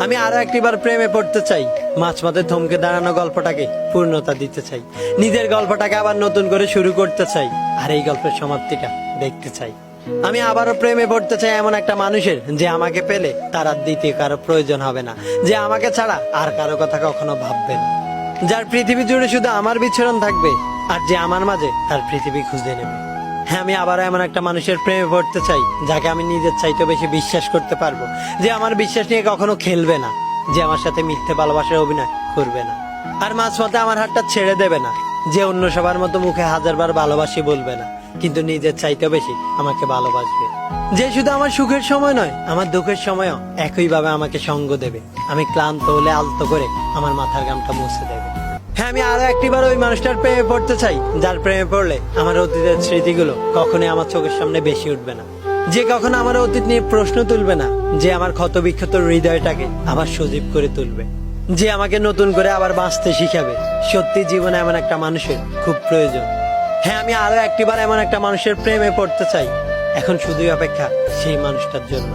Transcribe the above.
আমি আরো একটিবার প্রেমে পড়তে চাই, মাঝপথে থমকে দাঁড়ানো গল্পটাকে পূর্ণতা দিতে চাই, নিজের গল্পটাকে আবার নতুন করে শুরু করতে চাই, আর এই গল্পের সমাপ্তিটা দেখতে চাই। আমি আবারও প্রেমে পড়তে চাই এমন একটা মানুষের, যে আমাকে পেলে তার আর দ্বিতীয় কারো প্রয়োজন হবে না, যে আমাকে ছাড়া আর কারো কথা কখনো ভাববে না, যার পৃথিবী জুড়ে শুধু আমার বিচরণ থাকবে, আর যে আমার মাঝে তার পৃথিবী খুঁজে নেবে। হ্যাঁ, আমি আবারও এমন একটা মানুষের প্রেমে পড়তে চাই, যাকে আমি নিজের চাইতে বেশি বিশ্বাস করতে পারবো, যে আমার বিশ্বাস নিয়ে কখনো খেলবে না, যে আমার সাথে মিথ্যে ভালোবাসার অভিনয় করবে না, আর মাঝপথে আমার হাতটা ছেড়ে দেবে না, যে অন্য সবার মতো মুখে হাজারবার ভালোবাসি বলবে না, কিন্তু নিজের চাইতে বেশি আমাকে ভালোবাসবে, যে শুধু আমার সুখের সময় নয়, আমার দুঃখের সময়ও একইভাবে আমাকে সঙ্গ দেবে, আমি ক্লান্ত হলে আলতো করে আমার মাথার ঘামটা মুছে দেবে। হ্যাঁ, আমি আরো একটিবার ওই মানুষটার প্রেমে পড়তে চাই, যার প্রেমে পড়লে আমার অতীতের স্মৃতিগুলো কখনোই আমার চোখের সামনে বেশি উঠবে না, যে কখনো আমার অতীত নিয়ে প্রশ্ন তুলবে না, যে আমার ক্ষত বিক্ষত হৃদয়টাকে আবার সজীব করে তুলবে, যে আমাকে নতুন করে আবার বাঁচতে শিখাবে। সত্যি জীবনে এমন একটা মানুষের খুব প্রয়োজন। হ্যাঁ, আমি আরো একটিবার এমন একটা মানুষের প্রেমে পড়তে চাই, এখন শুধুই অপেক্ষা সেই মানুষটার জন্য।